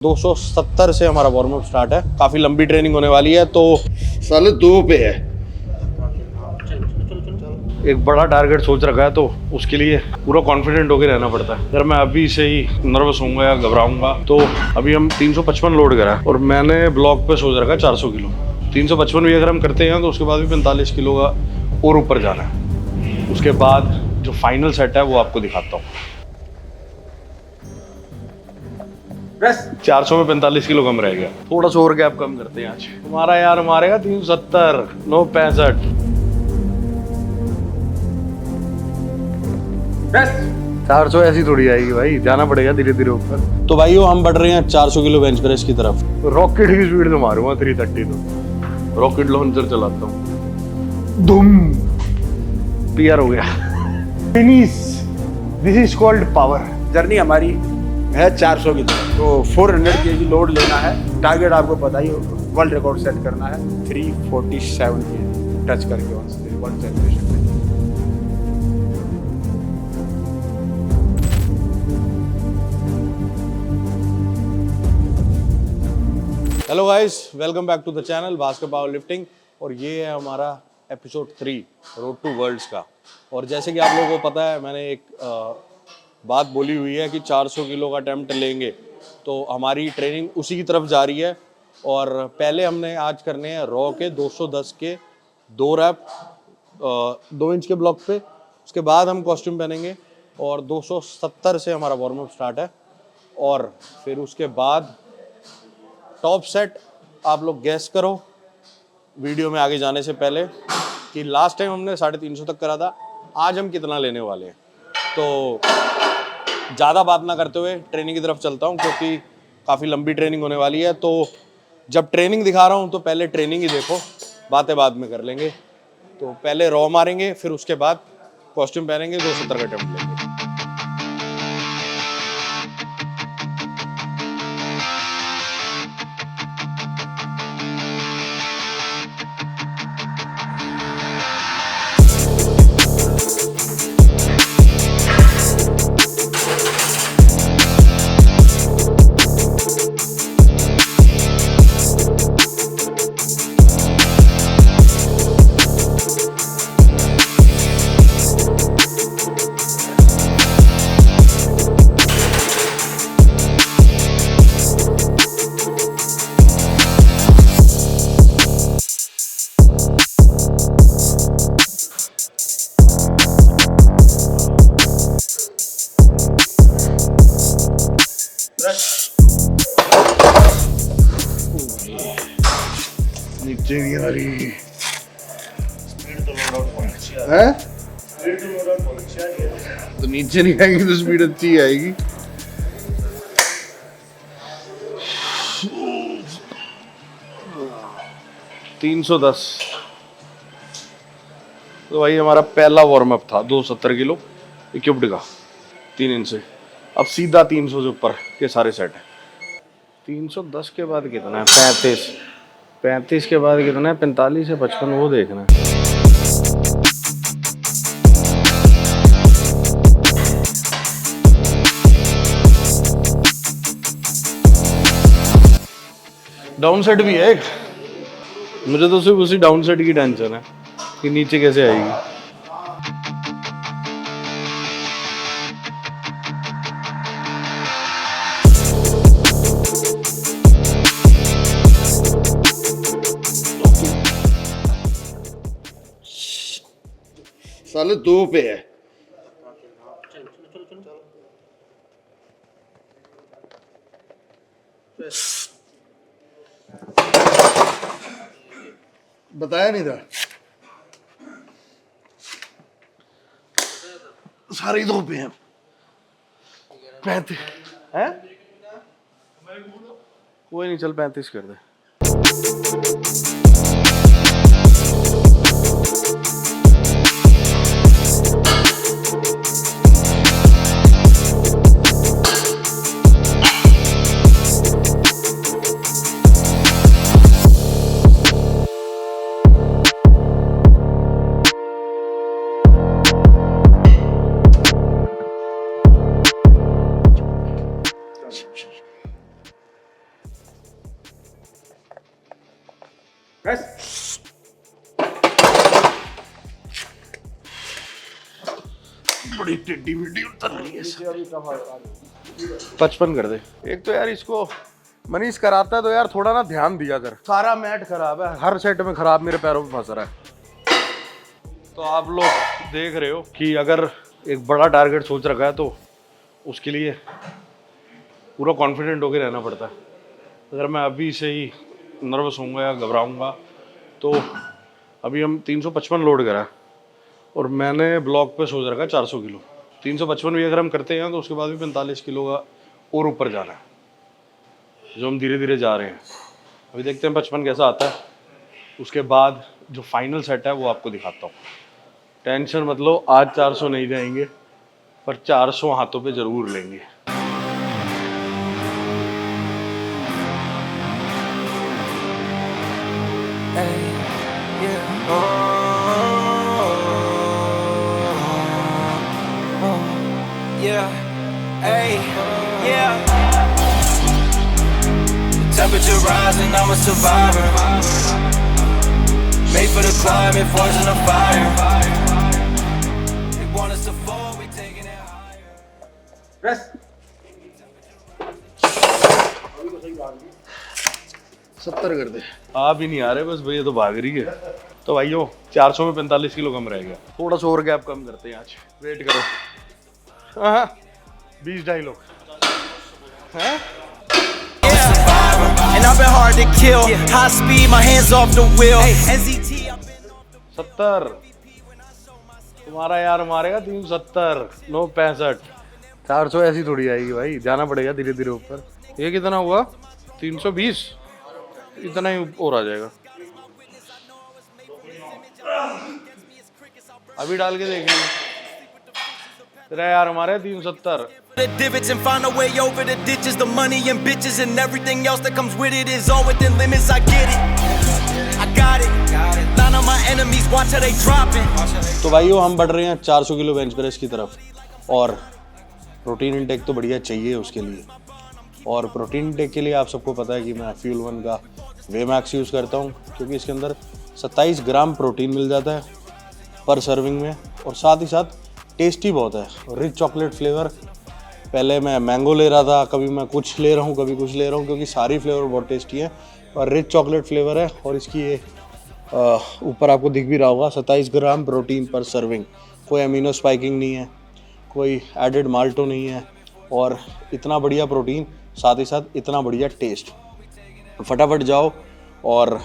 270 से हमारा warm up start है। काफ़ी लंबी ट्रेनिंग होने वाली है, तो साले 2 पे है। एक बड़ा टारगेट सोच रखा है, तो उसके लिए पूरा कॉन्फिडेंट होकर रहना पड़ता है। अगर मैं अभी से ही नर्वस होऊंगा या घबराऊंगा तो अभी हम 355 लोड करा है और मैंने ब्लॉक पे सोच रखा है 400 किलो। 355 भी अगर हम करते हैं तो उसके बाद भी 45 किलो का और ऊपर जाना है। उसके बाद जो फाइनल सेट है वो आपको दिखाता हूँ। 400 में 45 किलो कम रह गया, थोड़ा सा और गैप कम करते हैं आज। हमारा यार मारेगा 370, 965। 400 ऐसी थोड़ी आएगी भाई, जाना पड़ेगा धीरे धीरे ऊपर। तो भाइयों हम बढ़ रहे हैं 400 किलो बेंच प्रेस की तरफ। रॉकेट की स्पीड से मारूंगा 330 तो रॉकेट लॉन्चर चलाता हूँ। धूम, पीआर हो गया। Finish, this is called power. Journey हमारी है 400 की तरफ, तो 400 केजी लोड लेना है। टारगेट आपको पता ही, वर्ल्ड रिकॉर्ड सेट करना है 347 केजी टच करके वर्ल्ड सेलिब्रेशन में। Hello guys, welcome back to the channel Bhaskar power lifting. और ये है हमारा एपिसोड 3 रोड टू वर्ल्ड्स का। और जैसे कि आप लोगों को पता है, मैंने एक बात बोली हुई है कि 400 किलो का अटेम्प्ट लेंगे, तो हमारी ट्रेनिंग उसी की तरफ जा रही है। और पहले हमने आज करने हैं रॉ के 210 के 2 रैप 2 इंच के ब्लॉक पे। उसके बाद हम कॉस्ट्यूम पहनेंगे और 270 से हमारा वार्म अप स्टार्ट है। और फिर उसके बाद टॉप सेट आप लोग गैस करो वीडियो में आगे जाने से पहले कि लास्ट टाइम हमने 350 तक करा था, आज हम कितना लेने वाले हैं। तो ज़्यादा बात ना करते हुए ट्रेनिंग की तरफ चलता हूँ, क्योंकि काफ़ी लंबी ट्रेनिंग होने वाली है। तो जब ट्रेनिंग दिखा रहा हूँ तो पहले ट्रेनिंग ही देखो, बातें बाद में कर लेंगे। तो पहले रॉ मारेंगे, फिर उसके बाद कॉस्ट्यूम पहनेंगे, 270 का अटेम्प्ट लेंगे। नीचे नहीं आ रही है, तो नीचे नहीं आएगी तो स्पीड अच्छी आएगी। $310। तो भाई हमारा पहला वार्म अप था 270 किलो इक्विप्ड का 3 इंच से। अब सीधा 300 से ऊपर के सारे सेट है। 310 के बाद कितना है? 35 के बाद कितना है? 45 से 55, वो देखना है। डाउन सेट भी है एक, मुझे तो सिर्फ उसी डाउन सेट की टेंशन है कि नीचे कैसे आएगी। साले 2 पे है। बताया नहीं था, सारे 2 पे हैं। 35 है, कोई नहीं, चल 35 कर दे। प्रेस। बड़ी टेढ़ी मेढ़ी उतर रही है। नीचे अभी कम आगे। 55 कर दे। एक तो यार इसको मनीष कराता है तो यार थोड़ा ना ध्यान दिया कर। सारा मैट खराब है, हर सेट में खराब, मेरे पैरों में फंस रहा है। तो आप लोग देख रहे हो कि अगर एक बड़ा टारगेट सोच रखा है तो उसके लिए पूरा कॉन्फिडेंट होकर रहना पड़ता है। अगर मैं अभी से ही नर्वस होऊंगा या घबराऊंगा तो अभी हम 355 लोड करा और मैंने ब्लॉक पे सोच रखा है 400 किलो। 355 भी अगर हम करते हैं तो उसके बाद भी 45 किलो का और ऊपर जाना है, जो हम धीरे धीरे जा रहे हैं। अभी देखते हैं 55 कैसा आता है, उसके बाद जो फाइनल सेट है वो आपको दिखाता हूँ। टेंशन मत लो, आज 400 नहीं जाएंगे पर 400 हाथों पे जरूर लेंगे। Temperature rising, I'm a survivor. Made for the climate, forging a fire. They want us to fall, we taking it higher. Press. 70 कर दे। आप ही नहीं आ रहे, बस भैया तो भाग रही है। तो भाइयों 400 में 45 किलो कम रह गया। थोड़ा सा और गैप कम करते हैं आज, वेट करो। हाँ 20-22 लोग हैं। And I've been hard to kill. High speed, my hands off the wheel. NZT, I've been 70 तुम्हारा यार मारेगा 370, 965। 400 ऐसी थोड़ी आएगी भाई, जाना पड़ेगा धीरे धीरे ऊपर। ये कितना हुआ? 320, इतना ही और आ जाएगा। अभी डाल के देखेंगे। तेरा यार हमारे 370। the divots and find a way over the ditches. The money and bitches and everything else that comes with it is all within limits. I get it, I got it. None of my enemies watch how they dropping. तो भाइयों हम बढ़ रहे हैं 400 kilo bench press की तरफ, और protein intake तो बढ़िया चाहिए उसके लिए। और प्रोटीन इंटेक के लिए आप सबको पता है कि मैं फ्यूल वन का वे मैक्स यूज़ करता हूँ, क्योंकि इसके अंदर 27 ग्राम प्रोटीन मिल जाता है पर सर्विंग में, और साथ ही साथ टेस्टी बहुत है। Rich chocolate flavour. पहले मैं मैंगो ले रहा था, कभी मैं कुछ ले रहा हूँ, कभी कुछ ले रहा हूँ, क्योंकि सारी फ्लेवर बहुत टेस्टी है और रिच चॉकलेट फ्लेवर है। और इसकी ये ऊपर आपको दिख भी रहा होगा 27 ग्राम प्रोटीन पर सर्विंग। कोई अमीनो स्पाइकिंग नहीं है, कोई एडेड माल्टो नहीं है, और इतना बढ़िया प्रोटीन, साथ ही साथ इतना बढ़िया टेस्ट। फटाफट जाओ और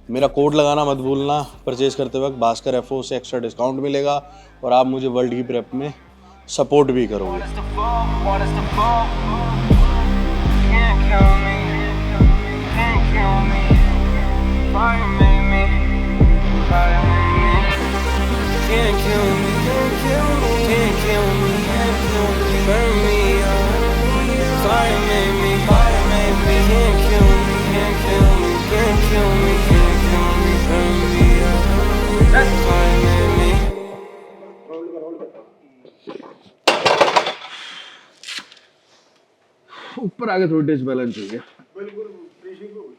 मेरा कोड लगाना मत भूलना परचेज़ करते वक्त। भास्कर FO से एक्स्ट्रा डिस्काउंट मिलेगा और आप मुझे वर्ल्ड की प्रेप में सपोर्ट भी करोगे। ऊपर आगे थोड़ी डिसबैलेंस हो गया। बिल्कुल फिनिशिंग हो गई।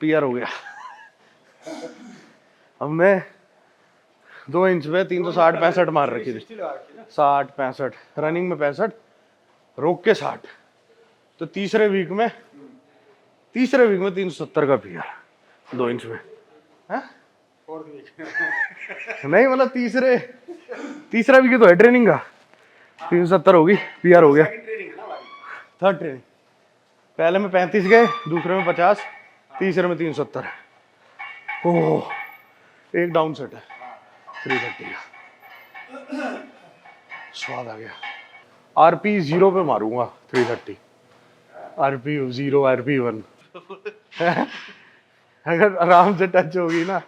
पीआर हो गया। हमने 2 इंच पे 360-65 मार रखी थी। 60-65 रनिंग में 65, रोक के 60। तो तीसरे वीक में 370 का पीआर 2 इंच में है? नहीं मतलब तीसरा वीक तो है ट्रेनिंग का। 370 होगी, पीआर हो गया। Third training. पहले में 35 गए, दूसरे में 50, तीसरे में 370। ओह, एक डाउन सेट है 330 का। स्वाद आ गया। RP 0 पे मारूंगा 330। RP 0, RP 1 अगर आराम से टच होगी ना,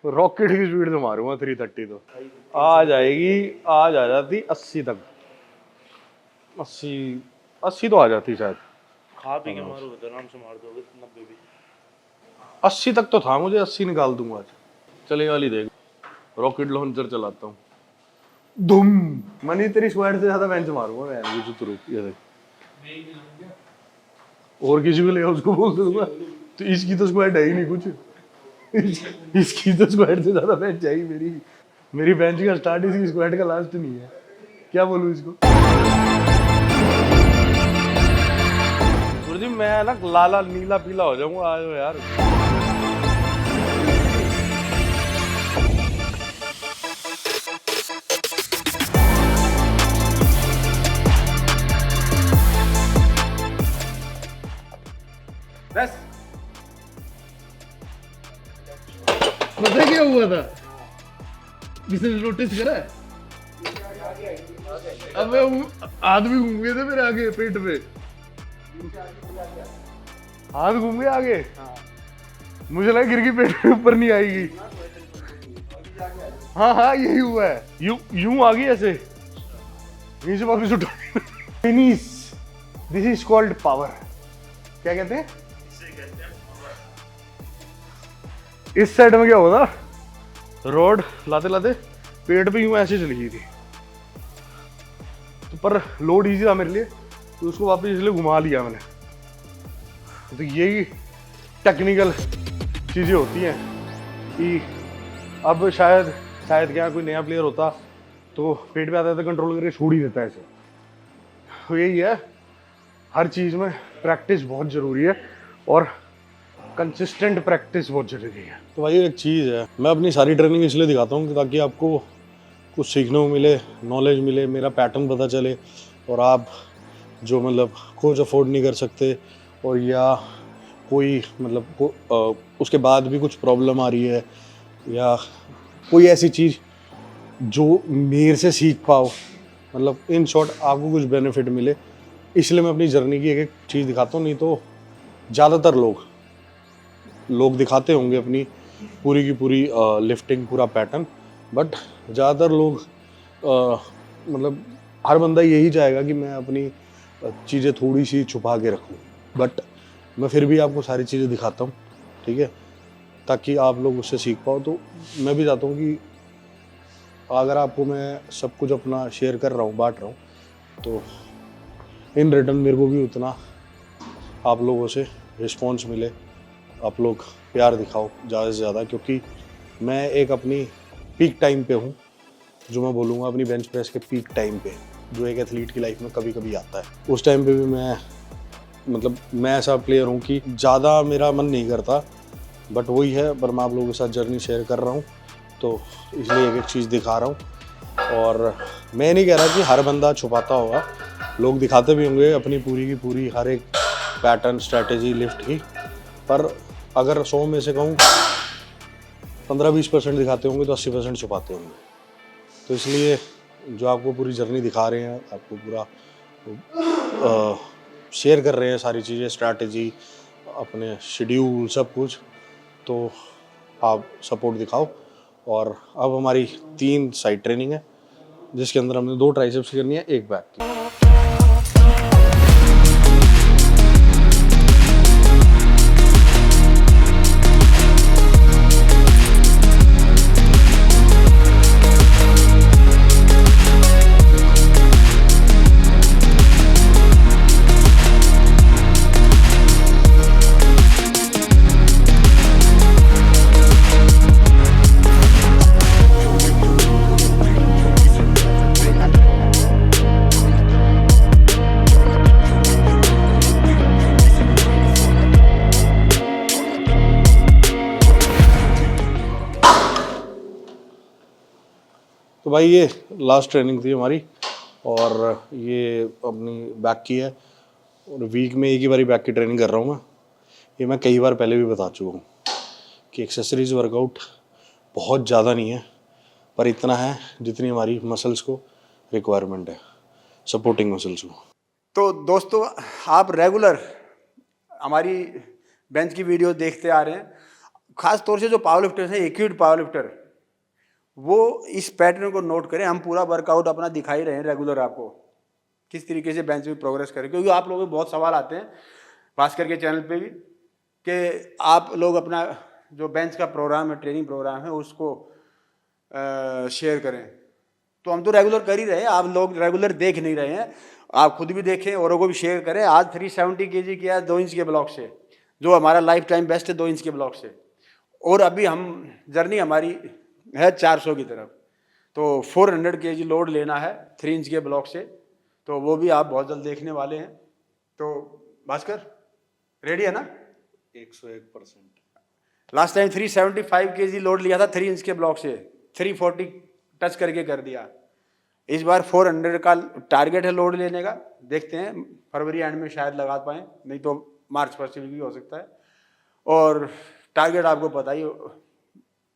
रॉकेट की स्पीड से मारूंगा 330। तो आज आ जाती 80 तक। 80 तो आ जाती शायद। खा पी के मारोगे तो आराम से मार दोगे 90 भी। 80 तक तो था, मुझे 80 निकाल दूंगा आज। चले वाली देख, रॉकेट लॉन्चर चलाता हूँ। धूम। मनी तेरी स्क्वाड से ज्यादा बेंच मारूंगा मैं। ये देख और किसी को ले उसको बोल दूंगा। तो इसकी तो स्क्वाड है ही नहीं कुछ। इसकी तो स्क्वाड से ज्यादा बेंच चाहिए मेरी बेंच का स्टार्ट इसकी स्क्वाड का लास्ट नहीं है। क्या बोलूं इसको। गुरुजी मैं ना लाला नीला पीला हो जाऊंगा, आ जाओ यार। बस पता क्या हुआ था, किसी ने नोटिस करा? अब आदमी घूम गए थे मेरे आगे पेट पे, हाथ घूम गए आगे। मुझे लगा गिर गई, पेट के ऊपर नहीं आएगी। हाँ यही हुआ है। यूं आ गई ऐसे, यहीं से वापस उठा। Finish, this is called power. क्या कहते हैं? इस साइड में क्या हुआ था, रोड लाते लाते पेट पे यूं ऐसे चली गई थी, तो पर लोड इजी था मेरे लिए, तो उसको वापस इसलिए घुमा लिया मैंने। तो यही टेक्निकल चीज़ें होती हैं कि अब शायद क्या कोई नया प्लेयर होता तो पेट पे आता था कंट्रोल करके छोड़ ही देता है ऐसे। तो यही है, हर चीज़ में प्रैक्टिस बहुत ज़रूरी है और कंसिस्टेंट प्रैक्टिस बहुत ज़रूरी है। तो भाई एक चीज़ है, मैं अपनी सारी ट्रेनिंग इसलिए दिखाता हूँ ताकि आपको कुछ सीखने को मिले, नॉलेज मिले, मेरा पैटर्न पता चले, और आप जो मतलब कोच अफोर्ड नहीं कर सकते और या कोई मतलब उसके बाद भी कुछ प्रॉब्लम आ रही है या कोई ऐसी चीज़ जो मेरे से सीख पाओ, मतलब इन शॉर्ट आपको कुछ बेनिफिट मिले, इसलिए मैं अपनी जर्नी की एक एक चीज़ दिखाता हूँ। नहीं तो ज़्यादातर लोग दिखाते होंगे अपनी पूरी की पूरी लिफ्टिंग, पूरा पैटर्न, बट ज़्यादातर लोग मतलब हर बंदा यही चाहेगा कि मैं अपनी चीज़ें थोड़ी सी छुपा के रखूं, बट मैं फिर भी आपको सारी चीज़ें दिखाता हूं, ठीक है, ताकि आप लोग उससे सीख पाओ। तो मैं भी चाहता हूं कि अगर आपको मैं सब कुछ अपना शेयर कर रहा हूं, बांट रहा हूं, तो इन रिटर्न मेरे को भी उतना आप लोगों से रिस्पॉन्स मिले, आप लोग प्यार दिखाओ ज़्यादा से ज़्यादा, क्योंकि मैं एक अपनी पीक टाइम पे हूँ, जो मैं बोलूँगा अपनी बेंच प्रेस के पीक टाइम पे, जो एक एथलीट की लाइफ में कभी कभी आता है। उस टाइम पे भी मैं ऐसा प्लेयर हूँ कि ज़्यादा मेरा मन नहीं करता, बट वही है, पर मैं आप लोगों के साथ जर्नी शेयर कर रहा हूँ, तो इसलिए एक एक चीज़ दिखा रहा हूँ। और मैं नहीं कह रहा कि हर बंदा छुपाता होगा, लोग दिखाते भी होंगे अपनी पूरी की पूरी हर एक पैटर्न, स्ट्रैटेजी लिफ्ट की, पर अगर 100 में से कहूँ 15-20% दिखाते होंगे तो 80% छुपाते होंगे। तो इसलिए जो आपको पूरी जर्नी दिखा रहे हैं, आपको पूरा शेयर कर रहे हैं सारी चीज़ें, स्ट्रैटेजी, अपने शेड्यूल, सब कुछ, तो आप सपोर्ट दिखाओ। और अब हमारी 3 साइड ट्रेनिंग है, जिसके अंदर हमने 2 ट्राइसेप्स की करनी है, 1 बैक की। तो भाई ये लास्ट ट्रेनिंग थी हमारी, और ये अपनी बैक की है, और वीक में एक ही बारी बैक की ट्रेनिंग कर रहा हूँ मैं। ये मैं कई बार पहले भी बता चुका हूँ कि एक्सेसरीज वर्कआउट बहुत ज़्यादा नहीं है, पर इतना है जितनी हमारी मसल्स को रिक्वायरमेंट है, सपोर्टिंग मसल्स को। तो दोस्तों, आप रेगुलर हमारी बेंच की वीडियो देखते आ रहे हैं, खास तौर से जो पावर लिफ्टर्स हैं, एक्यूट पावर लिफ्टर, वो इस पैटर्न को नोट करें। हम पूरा वर्कआउट अपना दिखा ही रहे हैं रेगुलर आपको, किस तरीके से बेंच में प्रोग्रेस करें, क्योंकि आप लोगों को बहुत सवाल आते हैं भास्कर के चैनल पे भी कि आप लोग अपना जो बेंच का प्रोग्राम है, ट्रेनिंग प्रोग्राम है, उसको शेयर करें। तो हम तो रेगुलर कर ही रहे हैं, आप लोग रेगुलर देख नहीं रहे हैं। आप खुद भी देखें, औरों को भी शेयर करें। आज 370 kg किया 2 इंच के ब्लॉक से, जो हमारा लाइफ टाइम बेस्ट है 2 इंच के ब्लॉक से। और अभी हम जर्नी हमारी है 400 की तरफ, तो 400 kg लोड लेना है 3 इंच के ब्लॉक से, तो वो भी आप बहुत जल्द देखने वाले हैं। तो भास्कर रेडी है ना? 101%। लास्ट टाइम 375 kg लोड लिया था 3 इंच के ब्लॉक से, 340 टच करके कर दिया। इस बार 400 का टारगेट है लोड लेने का, देखते हैं फरवरी एंड में शायद लगा पाएँ, नहीं तो मार्च फर्स्ट वीक भी हो सकता है। और टारगेट आपको पता ही,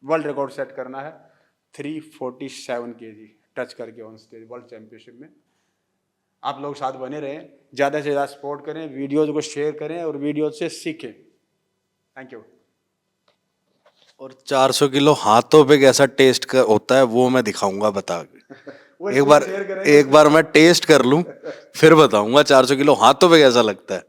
वर्ल्ड रिकॉर्ड सेट करना है 347 kg टच करके ऑन स्टेज वर्ल्ड चैंपियनशिप में। आप लोग साथ बने रहें, ज़्यादा से ज़्यादा सपोर्ट करें, वीडियोज़ को शेयर करें और वीडियो से सीखें। Thank you. और 400 किलो हाथों पे कैसा टेस्ट होता है वो मैं दिखाऊंगा बता के। वो एक बार मैं टेस्ट कर लूं फिर बताऊंगा 400 किलो हाथों पे कैसा लगता है।